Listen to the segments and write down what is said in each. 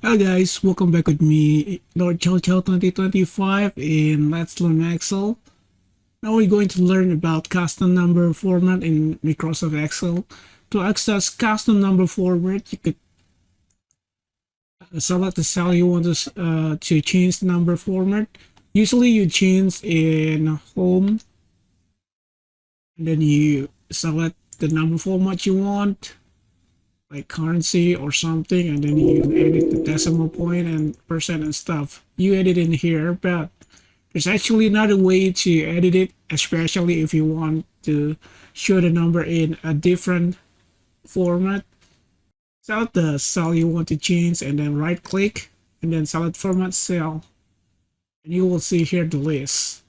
Hi guys, welcome back with me, Lord Chow Chow 2025 in Let's Learn Excel. Now we're going to learn about custom number format in Microsoft Excel. To access custom number format, you could select the cell you want to change the number format. Usually you change in home, and then you select the number format you want, like currency or something, and then you edit the decimal point and percent and stuff. You edit in here, but there's actually another way to edit it, especially if you want to show the number in a different format. Select the cell you want to change and then right click and then select format cell, and you will see here the list.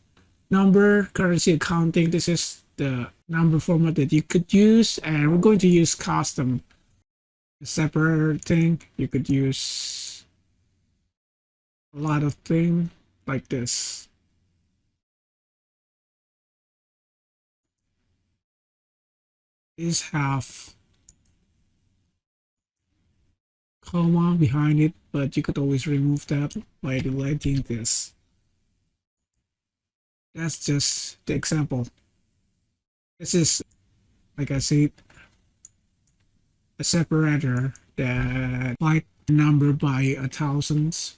Number, currency, accounting, this is the number format that you could use, and we're going to use custom. Separator thing, you could use a lot of things like this. These have comma behind it, but you could always remove that by deleting this. That's just the example. This is, like I said, a separator that like number by thousands.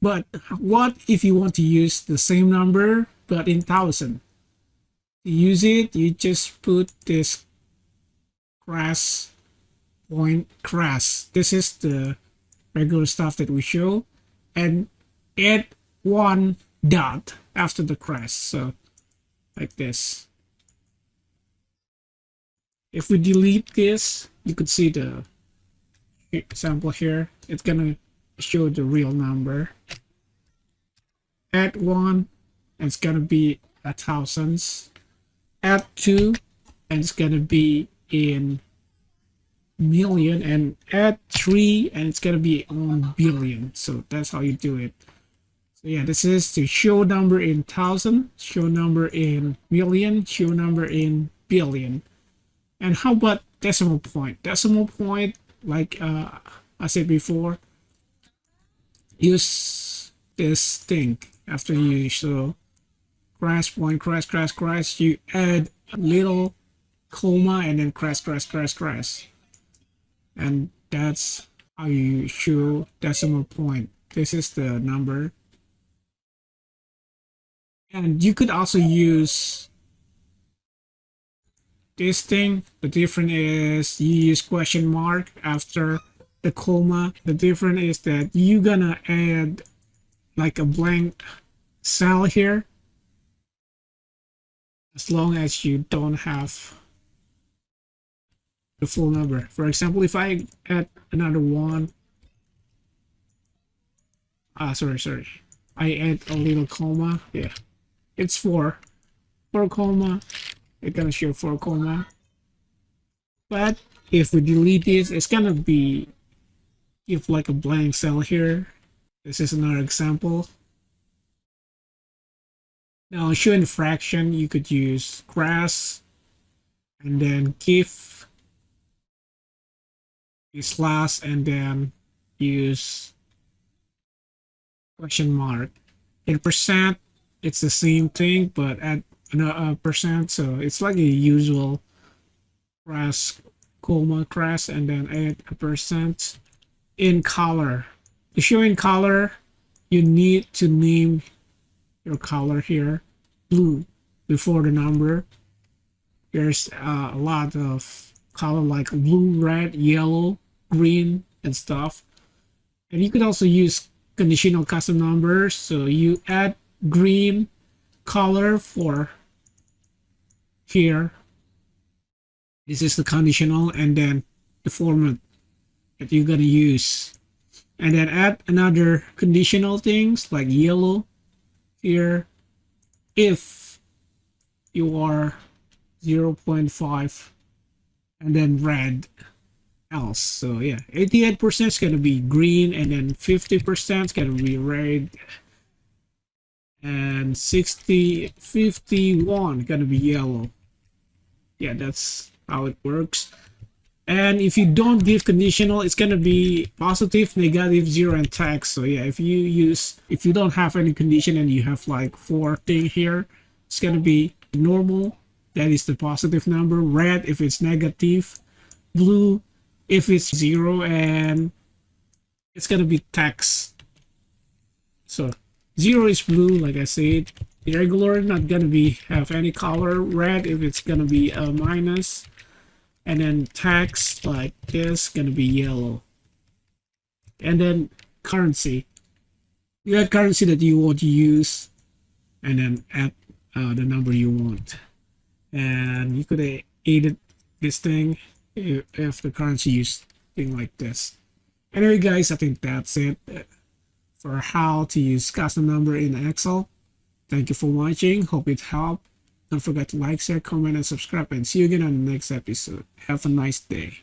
But what if you want to use the same number but in thousand? To use it, you just put this crash point crash. This is the regular stuff that we show, and add one dot after the crash. So like this. If we delete this, you could see the example here. It's gonna show the real number. Add one, and it's gonna be a thousands. Add two, and it's gonna be in million, and add three, and it's gonna be on billion. So that's how you do it. So yeah, this is to show number in thousand, show number in million, show number in billion. And how about decimal point? Decimal point, like I said before, use this thing after you show crash point, crash, crash, crash. You add a little comma and then crash, crash, crash, crash. And that's how you show decimal point. This is the number. And you could also use this thing. The difference is you use question mark after the comma. The difference is that you're gonna add like a blank cell here, as long as you don't have the full number. For example, if I add another one, sorry, I add a little comma. Yeah, it's four comma. It's gonna show 4 comma. But if we delete this, it's gonna be give like a blank cell here. This is another example. Now showing fraction, you could use grass and then give a slash and then use question mark. In percent, it's the same thing, but at percent, so it's like a usual crash comma crash and then add a percent. In color, to show in color, you need to name your color here blue before the number. There's a lot of color like blue, red, yellow, green, and stuff. And you could also use conditional custom numbers, so you add green color for here. This is the conditional, and then the format that you're gonna use, and then add another conditional things like yellow here if you are 0.5, and then red else. So yeah, 88% is gonna be green, and then 50% is gonna be red, and 51 gonna be yellow. Yeah, that's how it works. And if you don't give conditional, it's gonna be positive, negative, zero, and text. So yeah, if you don't have any condition and you have like four thing here, it's gonna be normal. That is the positive number. Red if it's negative, blue if it's zero, and it's gonna be text. So zero is blue, like I said. Irregular, not gonna be have any color. Red if it's gonna be a minus, and then text like this gonna be yellow. And then currency, you add currency that you want to use, and then add the number you want. And you could edit this thing if the currency use thing like this. Anyway, guys, I think that's it for how to use custom number in Excel. Thank you for watching. Hope it helped. Don't forget to like, share, comment, and subscribe. And see you again on the next episode. Have a nice day.